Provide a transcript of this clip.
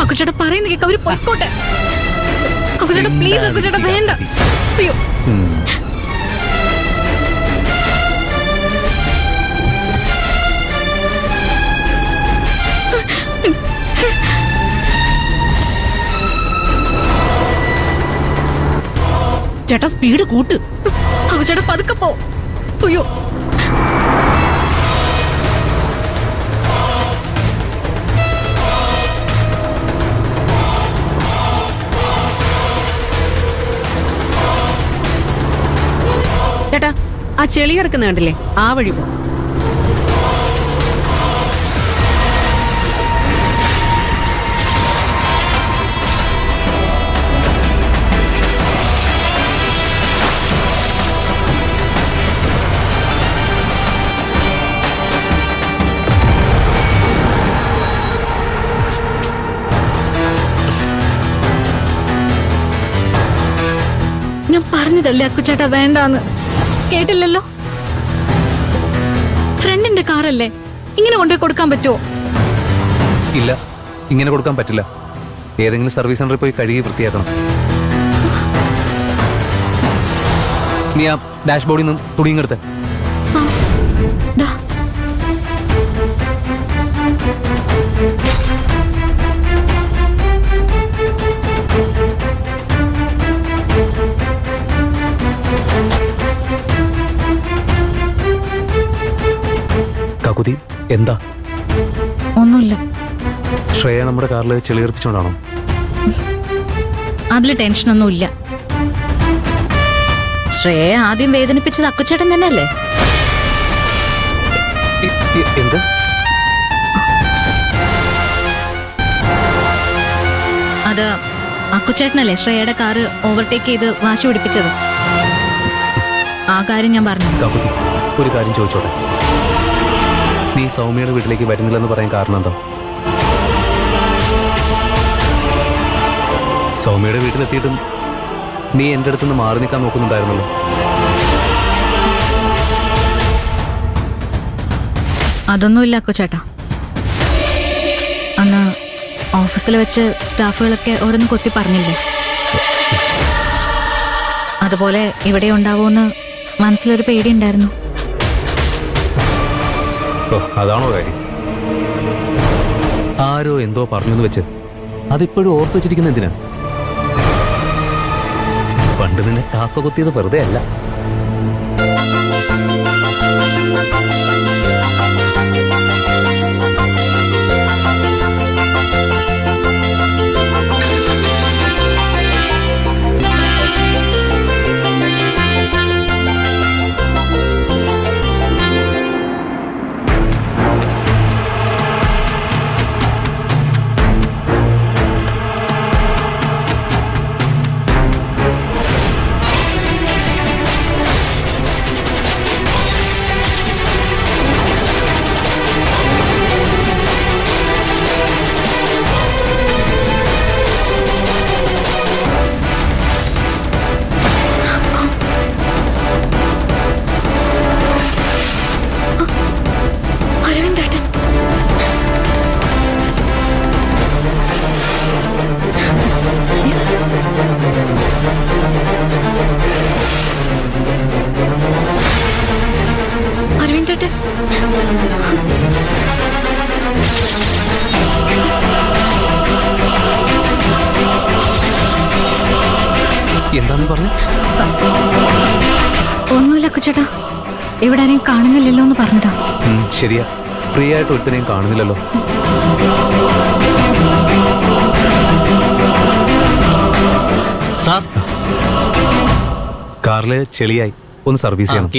അക്കുച്ചേട്ടാ പറയുന്ന കേക്ക് അവര് പോയിക്കോട്ടെ. അക്കുച്ചേട്ടാ പ്ലീസ് അക്കുച്ചേട്ടാ വേണ്ട. അയ്യോ ചേട്ടാ സ്പീഡ് കൂട്ട്. അക്കുച്ചേട്ടാ പതുക്കെ പോ. അയ്യോ ചേട്ടാ ആ ചെളി കിടക്കുന്ന കണ്ടില്ലേ, ആ വഴി പോ. ഞാൻ പറഞ്ഞതല്ലേ അക്കുച്ചേട്ടാ വേണ്ടാന്ന്, കേട്ടില്ലല്ലോ. ഫ്രണ്ടിന്റെ കാറല്ലേ, ഇങ്ങനെ കൊണ്ടുപോയി കൊടുക്കാൻ പറ്റുമോ? ഇല്ല, ഇങ്ങനെ കൊടുക്കാൻ പറ്റില്ല. ഏതെങ്കിലും സർവീസ് സെന്ററിൽ പോയി കഴുകി വൃത്തിയാക്കണം. നീ ആ ഡാഷ്ബോർഡിൽ നിന്നും തുണിയെടുത്ത്. കകുതി എന്താ? ഒന്നുമില്ല. ശ്രേയ നമ്മുടെ കാറിൽ ചെളിയെറിപ്പിച്ചോണ്ടാണോ? അതില് ടെൻഷനൊന്നുമില്ല. ശ്രേയ ആദ്യം വേദനിപ്പിച്ചത് അക്കുച്ചേട്ടൻ തന്നെയല്ലേ? എന്ത്? അത് അക്കുച്ചേട്ടനല്ലേ ശ്രേയയുടെ കാറ് ഓവർടേക്ക് ചെയ്ത് വാശി പിടിപ്പിച്ചത്. ആ കാര്യം ഞാൻ പറഞ്ഞു. കകുതി ഒരു കാര്യം ചോദിച്ചോട്ടെ, നീ സൗമ്യയുടെ വീട്ടിലേക്ക് വരുന്നില്ലെന്ന് പറയാൻ കാരണം എന്താ? സൗമ്യയുടെ വീട്ടിലെത്തിയിട്ടും നീ എൻ്റെ അടുത്തുനിന്ന് മാറി നിൽക്കാൻ നോക്കുന്നുണ്ടായിരുന്നല്ലോ. അതൊന്നുമില്ല അക്കുച്ചേട്ടാ. അന്ന് ഓഫീസിൽ വെച്ച് സ്റ്റാഫുകളൊക്കെ ഓരോന്ന് കൊത്തി പറഞ്ഞില്ലേ, അതുപോലെ ഇവിടെ ഉണ്ടാവുമെന്ന് മനസ്സിലൊരു പേടിയുണ്ടായിരുന്നു. അതാണോ കാര്യം? ആരോ എന്തോ പറഞ്ഞെന്ന് വെച്ച് അതിപ്പോഴും ഓർത്തു വെച്ചിരിക്കുന്ന എന്തിനാ? പണ്ട് നിന്നെ കാക്ക കുത്തിയത് വെറുതെ അല്ല. എന്താന്ന് പറഞ്ഞു? ഒന്നുമില്ല അക്കുച്ചേട്ടാ, ഇവിടെ ആരെയും കാണുന്നില്ലല്ലോ എന്ന് പറഞ്ഞതാ. ശരിയാ, ഫ്രീ ആയിട്ട് ഒരുത്തനെയും കാണുന്നില്ലല്ലോ. സാർ, കാറില് ചെളിയായി, ഒന്ന് സർവീസ് ചെയ്യണം.